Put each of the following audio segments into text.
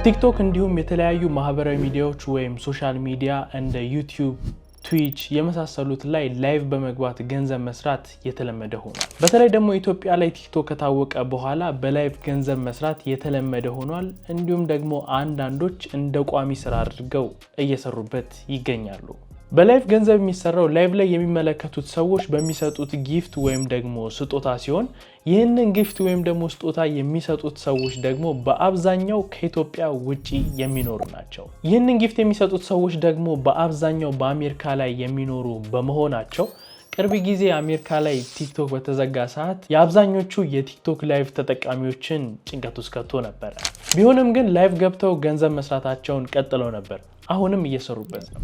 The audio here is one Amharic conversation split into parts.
ቲክቶክ እንዲሁም የተለያዩ ማህበራዊ ሚዲያዎች ወይም ሶሻል ሚዲያ እንደ ዩቲዩብ ትዊች የመሳሰሉት ላይ ላይቭ በመግባት ገንዘብ መስራት የተለመደ ሆኗል። በተለይ ደግሞ ኢትዮጵያ ላይ ቲክቶክ ከታወቀ በኋላ በላይቭ ገንዘብ መስራት የተለመደ ሆኗል። እንዲሁም ደግሞ አንዳንዶች እንደ ቋሚ ስራ አድርገው እየሰሩበት ይገኛሉ። በላይቭ ገንዘብ የሚሰራው ላይቭ ላይ የሚመለከቱት ሰዎች በሚሰጡት ጊፍት ወይም ደግሞ ስጦታ ሲሆን ይህንን ጊፍት ወይም ደግሞ ስጦታ የሚሰጡት ሰዎች ደግሞ በአብዛኛው ከኢትዮጵያ ውጪ የሚኖሩ ናቸው። ይህንን ጊፍት የሚሰጡት ሰዎች ደግሞ በአብዛኛው በአሜሪካ ላይ የሚኖሩ በመሆናቸው ቅርብ ጊዜ አሜሪካ ላይ ቲክቶክ በተዘጋ ሰዓት የአብዛኞቹ የቲክቶክ ላይቭ ተጠቃሚዎችን ጭንቀት ውስጥ ከቶ ነበር። ቢሆንም ግን ላይቭ ገብተው ገንዘብ መስራታቸውን ቀጥለው ነበር። አሁንም እየሰሩበት ነው።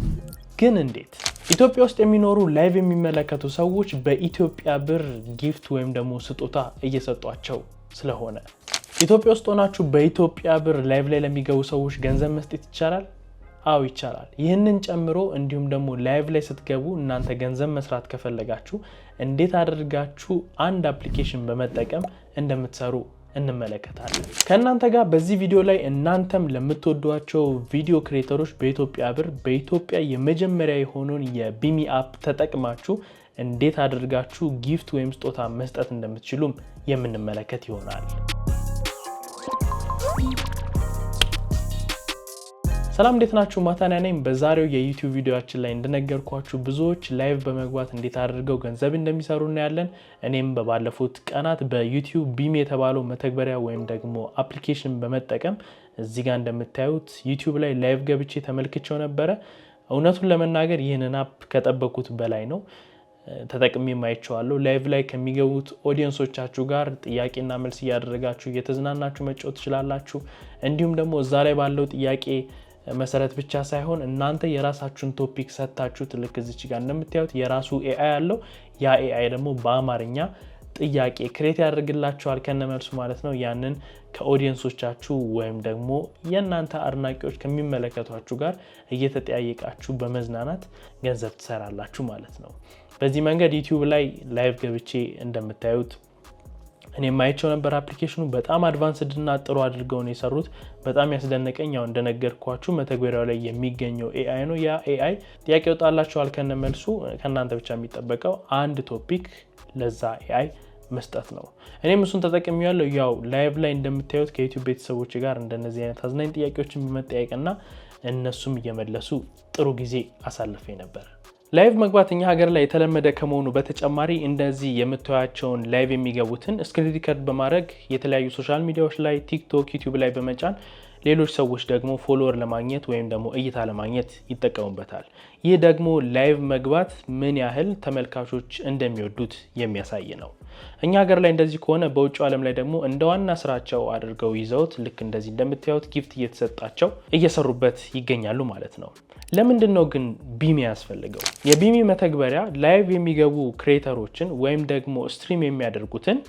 ግን እንዴት? ኢትዮጵያ ውስጥ የሚኖሩ ላይቭ የሚመለከቱ ሰዎች በኢትዮጵያ ብር ጊፍት ወይም ደግሞ ስጦታ እየሰጧቸው ስለሆነ ኢትዮጵያ ውስጥ ሆናችሁ በኢትዮጵያ ብር ላይቭ ላይ ለሚገቡ ሰዎች ገንዘብ መስጠት ይቻላል? አዎ ይቻላል። ይህንን ጨምሮ እንዲሁም ደግሞ ላይቭ ላይ ስትገቡ እናንተ ገንዘብ መስራት ከፈለጋችሁ እንዴት አድርጋችሁ አንድ አፕሊኬሽን በመጠቀም እንደምትሰሩ እንመለከታለን። ከእናንተ ጋር በዚህ ቪዲዮ ላይ እናንተም ለምትወዷቸው ቪዲዮ ክሬተሮች በኢትዮጵያ የመጀመሪያ የሆነውን የቢሚ አፕ ተጠቅማችሁ እንዴት አድርጋችሁ ጊፍት ወይም ስጦታ መስጠት እንደምትችሉም የምንመለከት ይሆናል። ሰላም እንዴት ናችሁ? ማታንያ ነኝ። በዛሬው የዩቲዩብ ቪዲዮአችን ላይ እንደነገርኳችሁ ብዙዎች ላይቭ በመግባት እንዴት አድርገው ገንዘብ እንደሚሰሩ እናያለን። እኔም በባለፉት ቀናት በዩቲዩብ ቢሚ የተባለው መተግበሪያ ወይም ደግሞ አፕሊኬሽን በመጠቀም እዚህ ጋር እንደምታዩት ዩቲዩብ ላይ ላይቭ ገብቼ ተመልክቼው ነበረ። እውነቱን ለመናገር ይህንን አፕ ከጠበቁት በላይ ነው። ተጠቅሜ ማይቻለሁ። ላይቭ ላይ ከሚገቡት ኦዲየንሶቻችሁ ጋር ጥያቄና መልስ እያደረጋችሁ እየተዝናናችሁ መጫወት ትችላላችሁ። እንዲሁም ደግሞ እዛ ላይ ባለው ጥያቄ መሰረት ብቻ ሳይሆን እናንተ የራሳችሁን ቶፒክ ሰጣችሁ ልክ እዚች ጋር እንደምታዩት የራሱ ኤአይ አለው። ያ ኤአይ ደግሞ በአማርኛ ጥያቄ ክሬት ያደርግላችኋል ከነመልሱ ማለት ነው። ያንን ከኦዲየንሶቻችሁ ወይም ደግሞ የእናንተ አድናቂዎች ከሚመለከቷችሁ ጋር እየተጠያየቃችሁ በመዝናናት ገንዘብ ትሰራላችሁ ማለት ነው። በዚህ መንገድ ዩቲዩብ ላይ ላይቭ ገብቼ እንደምታዩት እኔ ማይቸው ነበር። አፕሊኬሽኑ በጣም አድቫንስድ እና ጥሩ አድርገው ነው የሰሩት። በጣም ያስደነቀኝ ያው እንደነገርኳችሁ መተግበሪያው ላይ የሚገኘው ኤአይ ነው። ያ ኤአይ ጥያቄ ወጣላችኋል ከነመልሱ ከናንተ ብቻ የሚጠበቀው አንድ ቶፒክ ለዛ ኤአይ መስጠት ነው። እኔም እሱን ተጠቅሜያለሁ። ያው ላይቭ ላይ እንደምታዩት ከዩቲዩብ ቤተሰቦች ጋር እንደነዚህ አይነት አዝናኝ ጥያቄዎችን በመጠያየቅና እነሱም እየመለሱ ጥሩ ጊዜ አሳልፌ ነበር። ላይቭ መግባት እኛ ሀገር ላይ የተለመደ ከመሆኑ በተጨማሪ እንደዚህ የምታዩቸውን ላይቭ የሚገቡትን ስክሪን ሪከርድ በማድረግ የተለያዩ ሶሻል ሚዲያዎች ላይ ቲክቶክ፣ ዩቲዩብ ላይ በመጫን ሌሎች ሰዎች ደግሞ ፎሎወር ለማግኘት ወይም ደግሞ እይታ ለማግኘት ይጠቀሙበታል። ይህ ደግሞ ላይቭ መግባት ምን ያህል ተመልካቾች እንደሚወዱት የሚያሳይ ነው። እኛ ሀገር ላይ እንደዚህ ከሆነ በውጭ ዓለም ላይ ደግሞ እንደ ዋና ስራቸው አድርገው ይዘውት ልክ እንደዚህ እንደምታዩት ጊፍት እየተሰጣቸው እየሰሩበት ይገኛሉ ማለት ነው። ለምንድን ነው ግን ቢሚ ያስፈልገው? የቢሚ መተግበሪያ ላይቭ የሚገቡ ክሬተሮችን ወይም ደግሞ ስትሪም የሚያደርጉትን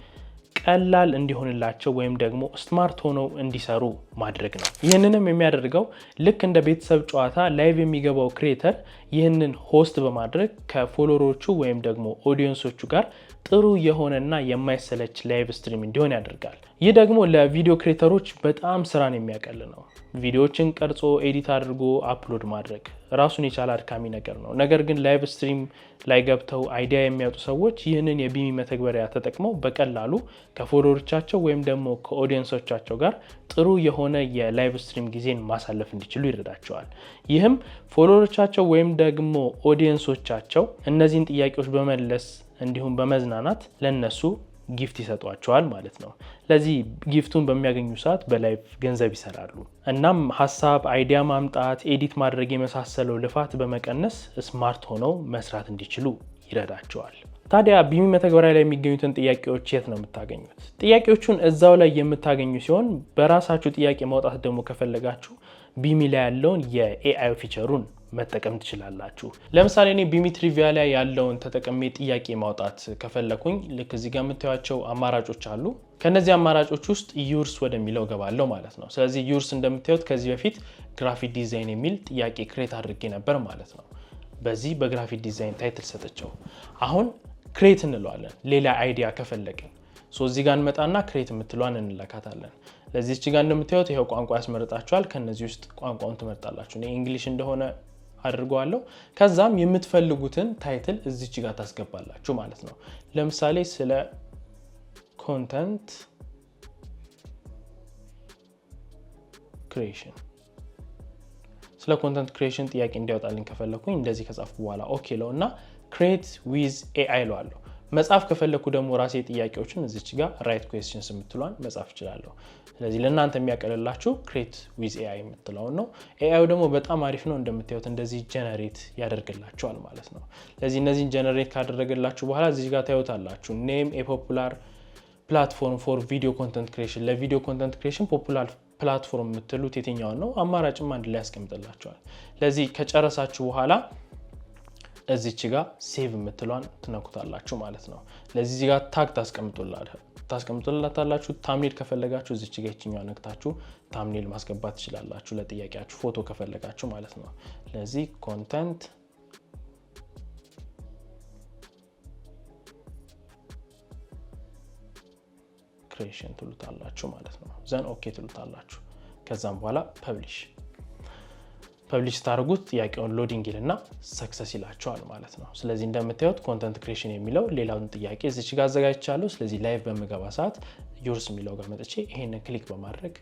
ቀላል እንዲሆንላቸው ወይም ደግሞ ስማርት ሆነው እንዲሰሩ ማድረግ ነው። ይህንንም የሚያደርገው ልክ እንደ ቤተሰብ ጨዋታ ላይቭ የሚገባው ክሬተር ይህንን ሆስት በማድረግ ከፎሎወሮቹ ወይም ደግሞ ኦዲየንሶቹ ጋር ጥሩ የሆነና የማይሰለች ላይቭ ስትሪም እንዲሆን ያደርጋል። ይህ ደግሞ ለቪዲዮ ክሬተሮች በጣም ስራን የሚያቀል ነው። ቪዲዮዎችን ቀርጾ ኤዲት አድርጎ አፕሎድ ማድረግ ራሱን የቻለ አድካሚ ነገር ነው። ነገር ግን ላይቭ ስትሪም ላይ ገብተው አይዲያ የሚያጡ ሰዎች ይህንን የቢሚ መተግበሪያ ተጠቅመው በቀላሉ ከፎሎወሮቻቸው ወይም ደግሞ ከኦዲየንሶቻቸው ጋር ጥሩ የሆነ የላይቭ ስትሪም ጊዜን ማሳለፍ እንዲችሉ ይረዳቸዋል። ይህም ፎሎወሮቻቸው ወይም ደግሞ ኦዲየንሶቻቸው እነዚህን ጥያቄዎች በመለስ እንዲሁም በመዝናናት ለነሱ ጊፍት ይሰጧቸዋል ማለት ነው። ለዚህ ጊፍቱን በሚያገኙ ሰዓት በላይቭ ገንዘብ ይሰራሉ። እናም ሀሳብ፣ አይዲያ ማምጣት፣ ኤዲት ማድረግ የመሳሰለው ልፋት በመቀነስ ስማርት ሆነው መስራት እንዲችሉ ይረዳቸዋል። ታዲያ ቢሚ መተግበሪያ ላይ የሚገኙትን ጥያቄዎች የት ነው የምታገኙት? ጥያቄዎቹን እዛው ላይ የምታገኙ ሲሆን በራሳችሁ ጥያቄ ማውጣት ደግሞ ከፈለጋችሁ ቢሚ ላይ ያለውን የኤአይ ፊቸሩን መጠቀም ትችላላችሁ። ለምሳሌ እኔ ቢሚ ትሪቪያ ላይ ያለውን ተጠቅሜ ጥያቄ ማውጣት ከፈለኩኝ ልክ እዚህ ጋር የምታዩቸው አማራጮች አሉ። ከነዚህ አማራጮች ውስጥ ዩርስ ወደሚለው ገባለሁ ማለት ነው። ስለዚህ ዩርስ እንደምታዩት ከዚህ በፊት ግራፊክ ዲዛይን የሚል ጥያቄ ክሬት አድርጌ ነበር ማለት ነው። በዚህ በግራፊክ ዲዛይን ታይትል ሰጥቼው አሁን ክሬት እንለዋለን። ሌላ አይዲያ ከፈለግን እዚህ ጋር እንመጣና ክሬት የምትለዋን እንለካታለን። ለዚህ እዚህ ጋር እንደምታዩት ይሄው ቋንቋ ያስመርጣችኋል። ከነዚህ ውስጥ ቋንቋውን ትመርጣላችሁ። እኔ እንግሊሽ እንደሆነ አድርገዋለሁ። ከዛም የምትፈልጉትን ታይትል እዚች ጋር ታስገባላችሁ ማለት ነው። ለምሳሌ ስለ ኮንተንት ክሪኤሽን ጥያቄ እንዲያወጣልኝ ከፈለኩኝ እንደዚህ ከጻፍኩ በኋላ ኦኬ ለውና create with AI ለዋለሁ። መጻፍ ከፈለኩ ደግሞ ራሴ ጥያቄዎችን እዚች ጋር write questions የምትሏን መጻፍ እችላለሁ። ስለዚህ ለእናንተ የሚያቀልላችሁ create with AI የምትለውን ነው። AI ደግሞ በጣም አሪፍ ነው። እንደምታዩት እንደዚህ ጀነሬት ያደርግላችኋል ማለት ነው። ስለዚህ እነዚህን ጀነሬት ካደረገላችሁ በኋላ እዚህ ጋር ታዩታላችሁ name a popular platform for video content creation። ለቪዲዮ ኮንተንት ክሪኤሽን ፖፑላር ፕላትፎርም የምትሉት የትኛውን ነው? አማራጭም አንድ ላይ ያስቀምጥላችኋል። ለዚህ ከጨረሳችሁ በኋላ እዚች ጋር ሴቭ የምትሏን ትነኩታላችሁ ማለት ነው። ለዚህ እዚህ ጋር ታግ ታስቀምጡላታላችሁ። ታምኔል ከፈለጋችሁ እዚች ጋር እቺኛው ነክታችሁ ታምኔል ማስገባት ትችላላችሁ። ለጥያቄያችሁ ፎቶ ከፈለጋችሁ ማለት ነው። ለዚህ ኮንተንት ክሪኤሽን ትሉታላችሁ ማለት ነው። ዘን ኦኬ ትሉታላችሁ። ከዛም በኋላ ፐብሊሽ ታርጉት ጥያቄውን ሎዲንግ ይልና ሰክሰስ ይላችኋል ማለት ነው። ስለዚህ እንደምታዩት ኮንተንት ክሪኤሽን የሚለው ሌላውን ጥያቄ እዚች ጋር አዘጋጅቻለሁ። ስለዚህ ላይቭ በመገባ ሰዓት ዩርስ የሚለው ጋር መጥቼ ይሄንን ክሊክ በማድረግ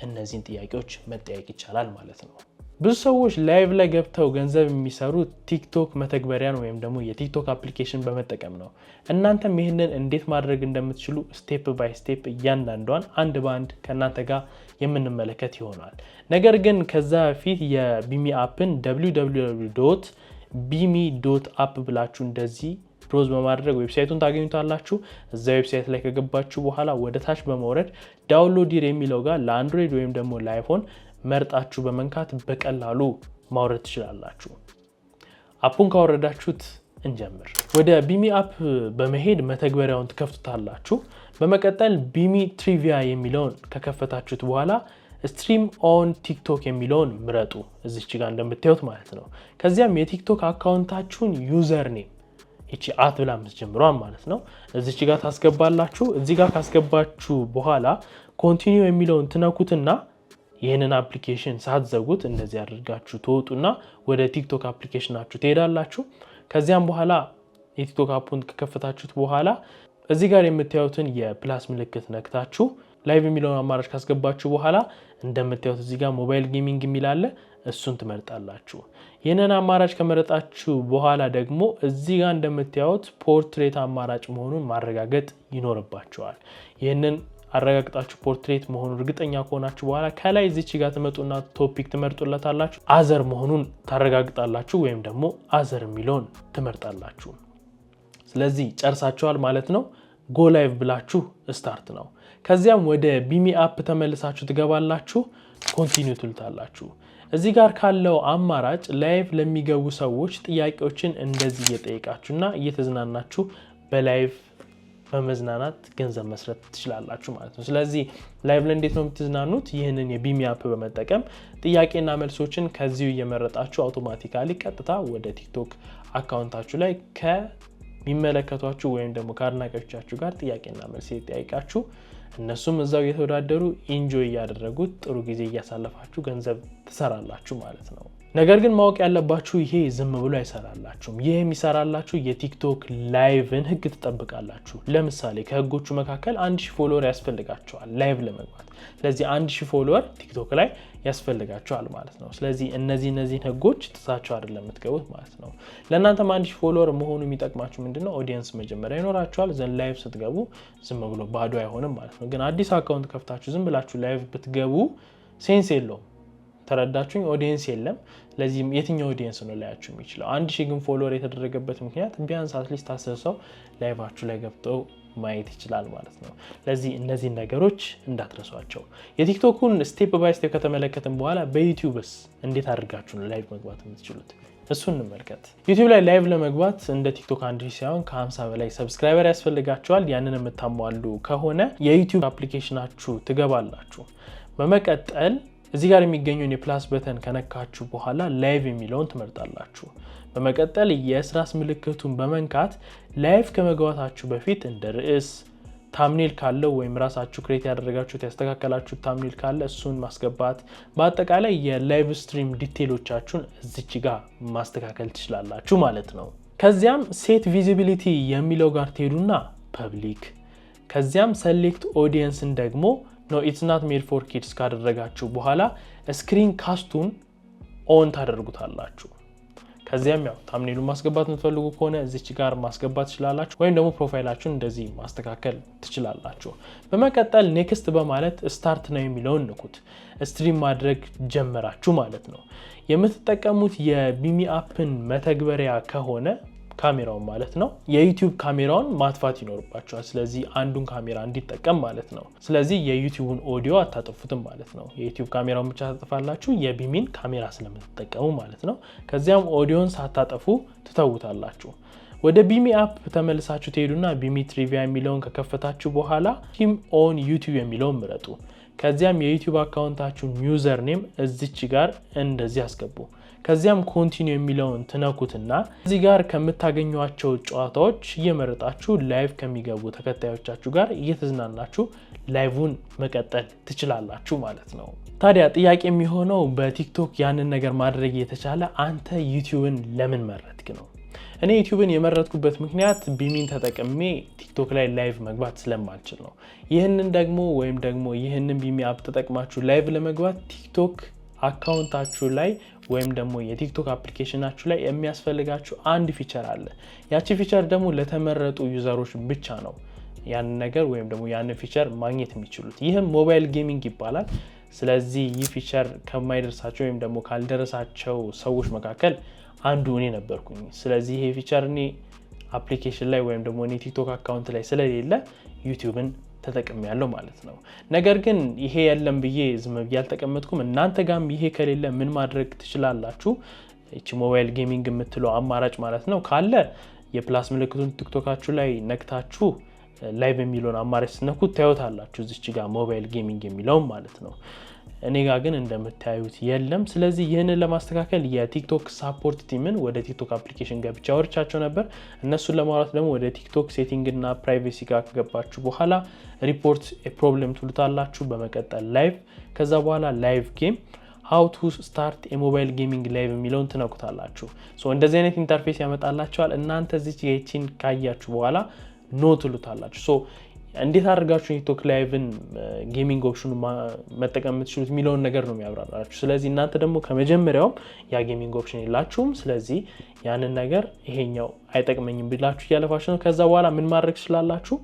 እነዚህን ጥያቄዎች መጠየቅ ይቻላል ማለት ነው። ብዙ ሰዎች ላይቭ ላይ ገብተው ገንዘብ የሚሰሩት ቲክቶክ መተግበሪያን ወይም ደግሞ የቲክቶክ አፕሊኬሽን በመጠቀም ነው። እናንተም ይህንን እንዴት ማድረግ እንደምትችሉ ስቴፕ ባይ ስቴፕ እያንዳንዷን አንድ በአንድ ከእናንተ ጋር የምንመለከት ይሆናል። ነገር ግን ከዛ በፊት የቢሚ አፕን www.bimi.app ብላችሁ እንደዚህ ብሮዝ በማድረግ ዌብሳይቱን ታገኙታላችሁ። እዛ ዌብሳይት ላይ ከገባችሁ በኋላ ወደ ታች በመውረድ ዳውንሎድ የሚለው ጋር ለአንድሮይድ ወይም ደግሞ ለአይፎን መርጣችሁ በመንካት በቀላሉ ማውረድ ትችላላችሁ። አፑን ካወረዳችሁት እንጀምር። ወደ ቢሚ አፕ በመሄድ መተግበሪያውን ትከፍቱታላችሁ። በመቀጠል ቢሚ ትሪቪያ የሚለውን ከከፈታችሁት በኋላ ስትሪም ኦን ቲክቶክ የሚለውን ምረጡ። እዚች ጋር እንደምታዩት ማለት ነው። ከዚያም የቲክቶክ አካውንታችሁን ዩዘር ኔም እቺ አት ብላ የምትጀምሯን ማለት ነው እዚች ጋር ታስገባላችሁ። እዚህ ጋር ካስገባችሁ በኋላ ኮንቲኒው የሚለውን ትነኩትና ይህንን አፕሊኬሽን ሳትዘጉት እንደዚህ አድርጋችሁ ትወጡና ወደ ቲክቶክ አፕሊኬሽናችሁ ትሄዳላችሁ። ከዚያም በኋላ የቲክቶክ አፑን ከከፈታችሁት በኋላ እዚህ ጋር የምታዩትን የፕላስ ምልክት ነክታችሁ ላይቭ የሚለውን አማራጭ ካስገባችሁ በኋላ እንደምታዩት እዚህ ጋር ሞባይል ጌሚንግ የሚል አለ። እሱን ትመርጣላችሁ። ይህንን አማራጭ ከመረጣችሁ በኋላ ደግሞ እዚህ ጋር እንደምታዩት ፖርትሬት አማራጭ መሆኑን ማረጋገጥ ይኖርባችኋል። ይህንን አረጋግጣችሁ ፖርትሬት መሆኑን እርግጠኛ ከሆናችሁ በኋላ ከላይ እዚች ጋር ትመጡና ቶፒክ ትመርጡለታላችሁ። አዘር መሆኑን ታረጋግጣላችሁ ወይም ደግሞ አዘር የሚለውን ትመርጣላችሁ። ስለዚህ ጨርሳችኋል ማለት ነው። ጎ ላይቭ ብላችሁ ስታርት ነው። ከዚያም ወደ ቢሚ አፕ ተመልሳችሁ ትገባላችሁ። ኮንቲኒው ትሉታላችሁ። እዚህ ጋር ካለው አማራጭ ላይቭ ለሚገቡ ሰዎች ጥያቄዎችን እንደዚህ እየጠየቃችሁና እየተዝናናችሁ በላይቭ በመዝናናት ገንዘብ መስራት ትችላላችሁ ማለት ነው። ስለዚህ ላይቭ ላይ እንዴት ነው የምትዝናኑት? ይህንን የቢሚ አፕ በመጠቀም ጥያቄና መልሶችን ከዚሁ እየመረጣችሁ አውቶማቲካሊ ቀጥታ ወደ ቲክቶክ አካውንታችሁ ላይ ከሚመለከቷችሁ ወይም ደግሞ ከአድናቂዎቻችሁ ጋር ጥያቄና መልስ እየጠያቃችሁ እነሱም እዛው እየተወዳደሩ ኢንጆይ እያደረጉት ጥሩ ጊዜ እያሳለፋችሁ ገንዘብ ትሰራላችሁ ማለት ነው። ነገር ግን ማወቅ ያለባችሁ ይሄ ዝም ብሎ አይሰራላችሁም። ይሄ የሚሰራላችሁ የቲክቶክ ላይቭን ህግ ትጠብቃላችሁ። ለምሳሌ ከህጎቹ መካከል 1000 ፎሎወር ያስፈልጋቸዋል ላይቭ ለመግባት። ስለዚህ 1000 ፎሎወር ቲክቶክ ላይ ያስፈልጋቸዋል ማለት ነው። ስለዚህ እነዚህን ህጎች ጥሳችሁ አይደለም የምትገቡት ማለት ነው። ለእናንተም 1000 ፎሎወር መሆኑ የሚጠቅማችሁ ምንድነው? ኦዲየንስ መጀመሪያ ይኖራችኋል። ዘን ላይቭ ስትገቡ ዝም ብሎ ባዶ አይሆንም ማለት ነው። ግን አዲስ አካውንት ከፍታችሁ ዝም ብላችሁ ላይቭ ብትገቡ ሴንስ የለውም። ተረዳችሁኝ? ኦዲየንስ የለም። ለዚህ የትኛው ኦዲየንስ ነው ላያችሁ የሚችለው? 1000 ግን ፎሎወር የተደረገበት ምክንያት ቢያንስ አትሊስት 10 ሰው ላይቫችሁ ላይ ገብተው ማየት ይችላል ማለት ነው። ለዚህ እነዚህ ነገሮች እንዳትረሷቸው። የቲክቶኩን ስቴፕ ባይ ስቴፕ ከተመለከትን በኋላ በዩቲዩብስ እንዴት አድርጋችሁ ነው ላይቭ መግባት የምትችሉት? እሱን እንመልከት። ዩቲዩብ ላይ ላይቭ ለመግባት እንደ ቲክቶክ 1000 ሳይሆን ከ50 በላይ ሰብስክራይበር ያስፈልጋቸዋል። ያንን የምታሟሉ ከሆነ የዩቲዩብ አፕሊኬሽናችሁ ትገባላችሁ። በመቀጠል እዚህ ጋር የሚገኘውን የፕላስ በተን ከነካችሁ በኋላ ላይቭ የሚለውን ትመርጣላችሁ። በመቀጠል የስራስ ምልክቱን በመንካት ላይቭ ከመግባታችሁ በፊት እንደ ርዕስ፣ ታምኔል ካለው ወይም ራሳችሁ ክሬት ያደረጋችሁት ያስተካከላችሁት ታምኔል ካለ እሱን ማስገባት በአጠቃላይ የላይቭ ስትሪም ዲቴይሎቻችሁን እዚች ጋር ማስተካከል ትችላላችሁ ማለት ነው። ከዚያም ሴት ቪዚቢሊቲ የሚለው ጋር ትሄዱና ፐብሊክ ከዚያም ሰሌክት ኦዲየንስን ደግሞ ኖ ኢትስ ናት ሜድ ፎር ኪድስ ካደረጋችሁ በኋላ ስክሪን ካስቱን ኦን ታደርጉታላችሁ። ከዚያም ያው ታምኔሉን ማስገባት የምትፈልጉ ከሆነ እዚች ጋር ማስገባት ትችላላችሁ ወይም ደግሞ ፕሮፋይላችሁን እንደዚህ ማስተካከል ትችላላችሁ። በመቀጠል ኔክስት በማለት ስታርት ነው የሚለውን ንኩት። ስትሪም ማድረግ ጀመራችሁ ማለት ነው። የምትጠቀሙት የቢሚ አፕን መተግበሪያ ከሆነ ካሜራውን ማለት ነው የዩቲዩብ ካሜራውን ማጥፋት ይኖርባችኋል። ስለዚህ አንዱን ካሜራ እንዲጠቀም ማለት ነው። ስለዚህ የዩቲዩብን ኦዲዮ አታጠፉትም ማለት ነው። የዩቲዩብ ካሜራውን ብቻ ታጠፋላችሁ የቢሚን ካሜራ ስለምትጠቀሙ ማለት ነው። ከዚያም ኦዲዮን ሳታጠፉ ትተውታላችሁ። ወደ ቢሚ አፕ ተመልሳችሁ ትሄዱና ቢሚ ትሪቪያ የሚለውን ከከፈታችሁ በኋላ ቲም ኦን ዩቲዩብ የሚለውን ምረጡ። ከዚያም የዩቲዩብ አካውንታችሁን ዩዘር ኔም እዚች ጋር እንደዚህ አስገቡ። ከዚያም ኮንቲኒው የሚለውን ትነኩትና እዚህ ጋር ከምታገኙቸው ጨዋታዎች እየመረጣችሁ ላይቭ ከሚገቡ ተከታዮቻችሁ ጋር እየተዝናናችሁ ላይቭን መቀጠል ትችላላችሁ ማለት ነው። ታዲያ ጥያቄ የሚሆነው በቲክቶክ ያንን ነገር ማድረግ የተቻለ አንተ ዩቲዩብን ለምን መረጥክ ነው። እኔ ዩቲዩብን የመረጥኩበት ምክንያት ቢሚን ተጠቅሜ ቲክቶክ ላይ ላይቭ መግባት ስለማልችል ነው። ይህንን ደግሞ ወይም ደግሞ ይህንን ቢሚ አፕ ተጠቅማችሁ ላይቭ ለመግባት ቲክቶክ አካውንታችሁ ላይ ወይም ደግሞ የቲክቶክ አፕሊኬሽናችሁ ላይ የሚያስፈልጋችሁ አንድ ፊቸር አለ። ያቺ ፊቸር ደግሞ ለተመረጡ ዩዘሮች ብቻ ነው ያን ነገር ወይም ደግሞ ያን ፊቸር ማግኘት የሚችሉት። ይህም ሞባይል ጌሚንግ ይባላል። ስለዚህ ይህ ፊቸር ከማይደርሳቸው ወይም ደግሞ ካልደረሳቸው ሰዎች መካከል አንዱ እኔ ነበርኩኝ። ስለዚህ ይሄ ፊቸር እኔ አፕሊኬሽን ላይ ወይም ደግሞ እኔ ቲክቶክ አካውንት ላይ ስለሌለ ዩቲዩብን ተጠቅሜያለሁ ማለት ነው። ነገር ግን ይሄ የለም ብዬ ዝም ብዬ አልተቀመጥኩም። እናንተ ጋርም ይሄ ከሌለ ምን ማድረግ ትችላላችሁ? እቺ ሞባይል ጌሚንግ የምትለው አማራጭ ማለት ነው ካለ የፕላስ ምልክቱን ቲክቶካችሁ ላይ ነክታችሁ ላይቭ የሚለውን አማራጭ ስነኩት ታዩታላችሁ እዚች ጋር ሞባይል ጌሚንግ የሚለው ማለት ነው። እኔ ጋር ግን እንደምታዩት የለም። ስለዚህ ይህንን ለማስተካከል የቲክቶክ ሳፖርት ቲምን ወደ ቲክቶክ አፕሊኬሽን ገብቼ አወርቻቸው ነበር። እነሱን ለማውራት ደግሞ ወደ ቲክቶክ ሴቲንግ እና ፕራይቬሲ ጋር ከገባችሁ በኋላ ሪፖርት ፕሮብለም ትሉታላችሁ። በመቀጠል ላይቭ፣ ከዛ በኋላ ላይቭ ጌም how to start a mobile gaming live የሚለውን ትነኩታላችሁ። እንደዚህ አይነት ኢንተርፌስ ያመጣላችኋል። እናንተ እዚች የቺን ካያችሁ በኋላ ኖ ትሉታላችሁ። እንዴት አድርጋችሁ ቲክቶክ ላይቭን ጌሚንግ ኦፕሽኑ መጠቀም የምትችሉት የሚለውን ነገር ነው የሚያብራራችሁ። ስለዚህ እናንተ ደግሞ ከመጀመሪያውም ያ ጌሚንግ ኦፕሽን የላችሁም። ስለዚህ ያንን ነገር ይሄኛው አይጠቅመኝም ብላችሁ እያለፋችሁ ነው። ከዛ በኋላ ምን ማድረግ ትችላላችሁ?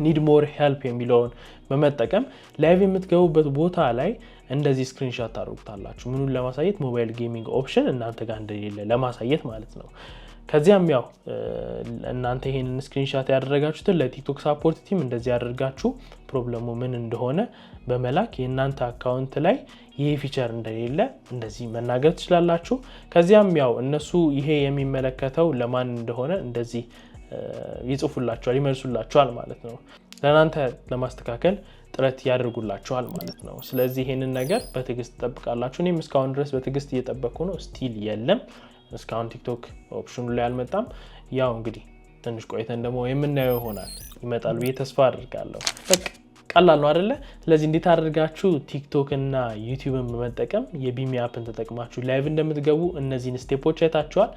ኒድ ሞር ሄልፕ የሚለውን በመጠቀም ላይቭ የምትገቡበት ቦታ ላይ እንደዚህ ስክሪንሾት ታደርጉታላችሁ። ምኑን ለማሳየት? ሞባይል ጌሚንግ ኦፕሽን እናንተ ጋር እንደሌለ ለማሳየት ማለት ነው። ከዚያም ያው እናንተ ይሄንን ስክሪንሾት ያደረጋችሁትን ለቲክቶክ ሳፖርት ቲም እንደዚህ ያደርጋችሁ ፕሮብለሙ ምን እንደሆነ በመላክ የእናንተ አካውንት ላይ ይሄ ፊቸር እንደሌለ እንደዚህ መናገር ትችላላችሁ። ከዚያም ያው እነሱ ይሄ የሚመለከተው ለማን እንደሆነ እንደዚህ ይጽፉላችኋል፣ ይመልሱላችኋል ማለት ነው። ለናንተ ለማስተካከል ጥረት ያደርጉላችኋል ማለት ነው። ስለዚህ ይሄንን ነገር በትዕግስት ተጠብቃላችሁ። እኔም እስካሁን ድረስ በትዕግስት እየጠበቅኩ ነው። ስቲል የለም እስካሁን ቲክቶክ ኦፕሽኑ ላይ አልመጣም። ያው እንግዲህ ትንሽ ቆይተን ደግሞ የምናየው ይሆናል። ይመጣል ብዬ ተስፋ አድርጋለሁ። በቃ ቀላል ነው አይደለ? ስለዚህ እንዴት አድርጋችሁ ቲክቶክ እና ዩቲዩብን በመጠቀም የቢሚ አፕን ተጠቅማችሁ ላይቭ እንደምትገቡ እነዚህን ስቴፖች አይታችኋል።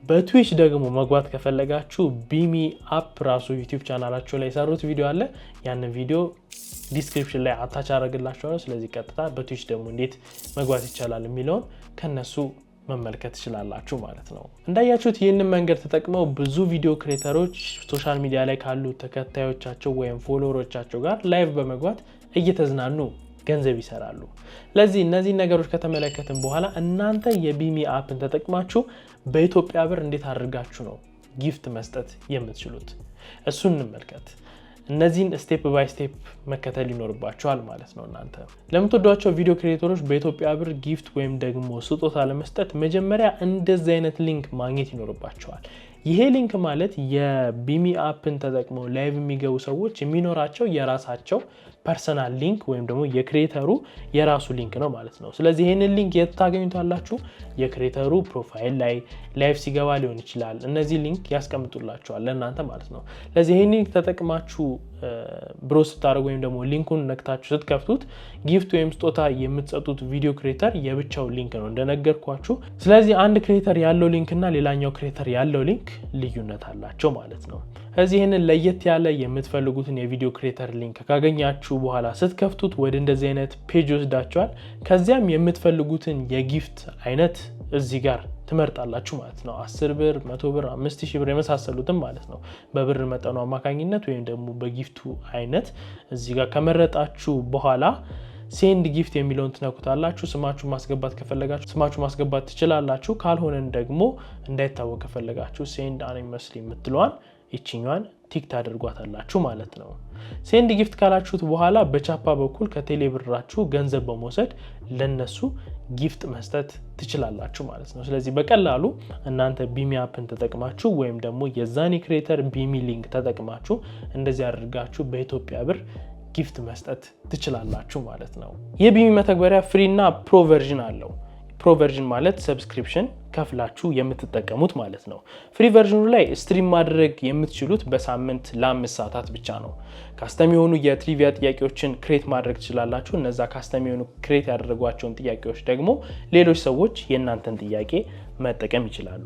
በትዊች ደግሞ መግባት ከፈለጋችሁ ቢሚ አፕ ራሱ ዩቲዩብ ቻናላቸው ላይ የሰሩት ቪዲዮ አለ። ያንን ቪዲዮ ዲስክሪፕሽን ላይ አታች አደርግላችኋለሁ። ስለዚህ ቀጥታ በትዊች ደግሞ እንዴት መግባት ይቻላል የሚለውን ከነሱ መመልከት ትችላላችሁ ማለት ነው። እንዳያችሁት ይህንን መንገድ ተጠቅመው ብዙ ቪዲዮ ክሬተሮች ሶሻል ሚዲያ ላይ ካሉ ተከታዮቻቸው ወይም ፎሎወሮቻቸው ጋር ላይቭ በመግባት እየተዝናኑ ገንዘብ ይሰራሉ። ስለዚህ እነዚህ ነገሮች ከተመለከትን በኋላ እናንተ የቢሚ አፕን ተጠቅማችሁ በኢትዮጵያ ብር እንዴት አድርጋችሁ ነው ጊፍት መስጠት የምትችሉት? እሱን እንመልከት። እነዚህን ስቴፕ ባይ ስቴፕ መከተል ይኖርባቸዋል ማለት ነው። እናንተ ለምትወዷቸው ቪዲዮ ክሬተሮች በኢትዮጵያ ብር ጊፍት ወይም ደግሞ ስጦታ ለመስጠት መጀመሪያ እንደዚህ አይነት ሊንክ ማግኘት ይኖርባቸዋል። ይሄ ሊንክ ማለት የቢሚ አፕን ተጠቅመው ላይቭ የሚገቡ ሰዎች የሚኖራቸው የራሳቸው ፐርሰናል ሊንክ ወይም ደግሞ የክሬተሩ የራሱ ሊንክ ነው ማለት ነው። ስለዚህ ይሄንን ሊንክ የት ታገኙታላችሁ? የክሬተሩ ፕሮፋይል ላይ ላይቭ ሲገባ ሊሆን ይችላል። እነዚህ ሊንክ ያስቀምጡላችኋል ለእናንተ ማለት ነው። ስለዚህ ይሄን ሊንክ ተጠቅማችሁ ብሮስ ስታደርጉ ወይም ደግሞ ሊንኩን ነክታችሁ ስትከፍቱት ጊፍት ወይም ስጦታ የምትሰጡት ቪዲዮ ክሬተር የብቻው ሊንክ ነው እንደነገርኳችሁ። ስለዚህ አንድ ክሬተር ያለው ሊንክ እና ሌላኛው ክሬተር ያለው ሊንክ ልዩነት አላቸው ማለት ነው። ስለዚህ ይህንን ለየት ያለ የምትፈልጉትን የቪዲዮ ክሬተር ሊንክ ካገኛችሁ በኋላ ስትከፍቱት ወደ እንደዚህ አይነት ፔጅ ይወስዳችኋል። ከዚያም የምትፈልጉትን የጊፍት አይነት እዚህ ጋር ትመርጣላችሁ ማለት ነው። 10 ብር፣ 100 ብር፣ 5000 ብር የመሳሰሉትም ማለት ነው። በብር መጠኑ አማካኝነት ወይም ደግሞ በጊፍቱ አይነት እዚህ ጋር ከመረጣችሁ በኋላ ሴንድ ጊፍት የሚለውን ትነኩታላችሁ። ስማችሁ ማስገባት ከፈለጋችሁ ስማችሁ ማስገባት ትችላላችሁ። ካልሆነን ደግሞ እንዳይታወቅ ከፈለጋችሁ ሴንድ አኒመስሊ የምትለዋን ይችኛዋን ቲክ ታደርጓታላችሁ ማለት ነው። ሴንድ ጊፍት ካላችሁት በኋላ በቻፓ በኩል ከቴሌ ብራችሁ ገንዘብ በመውሰድ ለነሱ ጊፍት መስጠት ትችላላችሁ ማለት ነው። ስለዚህ በቀላሉ እናንተ ቢሚ አፕን ተጠቅማችሁ ወይም ደግሞ የዛኒ ክሬተር ቢሚ ሊንክ ተጠቅማችሁ እንደዚህ አድርጋችሁ በኢትዮጵያ ብር ጊፍት መስጠት ትችላላችሁ ማለት ነው። የቢሚ መተግበሪያ ፍሪ እና ፕሮ ቨርዥን አለው። ፕሮ ቨርዥን ማለት ሰብስክሪፕሽን ከፍላችሁ የምትጠቀሙት ማለት ነው። ፍሪ ቨርዥኑ ላይ ስትሪም ማድረግ የምትችሉት በሳምንት ለ5 ሰዓታት ብቻ ነው። ካስተም የሆኑ የትሪቪያ ጥያቄዎችን ክሬት ማድረግ ትችላላችሁ። እነዛ ካስተም የሆኑ ክሬት ያደረጓቸውን ጥያቄዎች ደግሞ ሌሎች ሰዎች የእናንተን ጥያቄ መጠቀም ይችላሉ።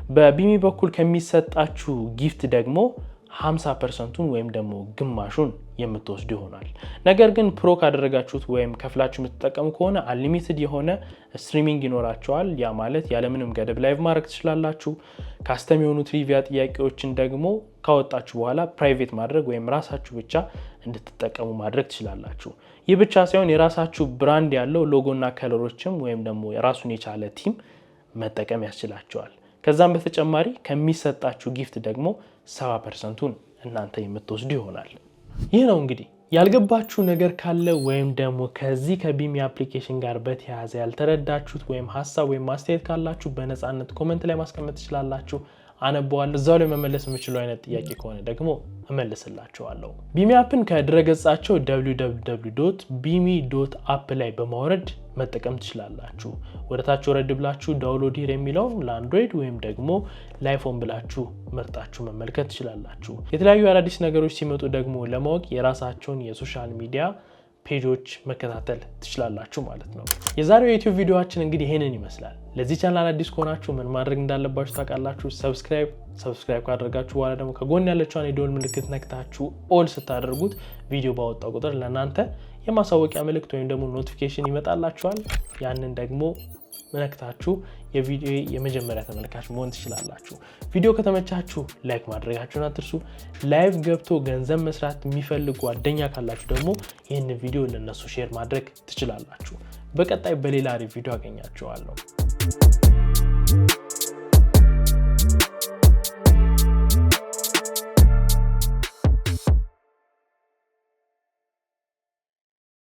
በቢሚ በኩል ከሚሰጣችሁ ጊፍት ደግሞ 50%ን ወይም ደግሞ ግማሹን የምትወስዱ ይሆናል። ነገር ግን ፕሮ ካደረጋችሁት ወይም ከፍላችሁ የምትጠቀሙ ከሆነ አንሊሚትድ የሆነ ስትሪሚንግ ይኖራቸዋል። ያ ማለት ያለምንም ገደብ ላይቭ ማድረግ ትችላላችሁ። ካስተም የሆኑ ትሪቪያ ጥያቄዎችን ደግሞ ካወጣችሁ በኋላ ፕራይቬት ማድረግ ወይም ራሳችሁ ብቻ እንድትጠቀሙ ማድረግ ትችላላችሁ። ይህ ብቻ ሳይሆን የራሳችሁ ብራንድ ያለው ሎጎና ከለሮችም ወይም ደግሞ የራሱን የቻለ ቲም መጠቀም ያስችላቸዋል። ከዛም በተጨማሪ ከሚሰጣችሁ ጊፍት ደግሞ 70%ን እናንተ የምትወስዱ ይሆናል። ይህ ነው እንግዲህ። ያልገባችሁ ነገር ካለ ወይም ደግሞ ከዚህ ከቢሚ አፕሊኬሽን ጋር በተያያዘ ያልተረዳችሁት ወይም ሀሳብ ወይም ማስተያየት ካላችሁ በነፃነት ኮመንት ላይ ማስቀመጥ ትችላላችሁ። አነበዋለሁ። እዛው ላይ መመለስ የምችለው አይነት ጥያቄ ከሆነ ደግሞ እመልስላችኋለሁ። ቢሚ አፕን ከድረገጻቸው www.bimi.app ላይ በማውረድ መጠቀም ትችላላችሁ። ወደታች ወረድ ብላችሁ ዳውንሎድ ሂር የሚለውን ለአንድሮይድ ወይም ደግሞ ለአይፎን ብላችሁ መርጣችሁ መመልከት ትችላላችሁ። የተለያዩ አዳዲስ ነገሮች ሲመጡ ደግሞ ለማወቅ የራሳቸውን የሶሻል ሚዲያ ፔጆች መከታተል ትችላላችሁ ማለት ነው። የዛሬው የዩቲዩብ ቪዲዮአችን እንግዲህ ይሄንን ይመስላል። ለዚህ ቻናል አዲስ ከሆናችሁ ምን ማድረግ እንዳለባችሁ ታውቃላችሁ። ሰብስክራይብ ካደረጋችሁ በኋላ ደግሞ ከጎን ያለችውን የደወል ምልክት ነክታችሁ ኦል ስታደርጉት ቪዲዮ ባወጣው ቁጥር ለእናንተ የማሳወቂያ ምልክት ወይም ደግሞ ኖቲፊኬሽን ይመጣላችኋል። ያንን ደግሞ ነክታችሁ የቪዲዮ የመጀመሪያ ተመልካች መሆን ትችላላችሁ። ቪዲዮ ከተመቻችሁ ላይክ ማድረጋችሁን አትርሱ። ላይቭ ገብቶ ገንዘብ መስራት የሚፈልጉ ጓደኛ ካላችሁ ደግሞ ይህን ቪዲዮ ለነሱ ሼር ማድረግ ትችላላችሁ። በቀጣይ በሌላ ቪዲዮ አገኛችኋለሁ።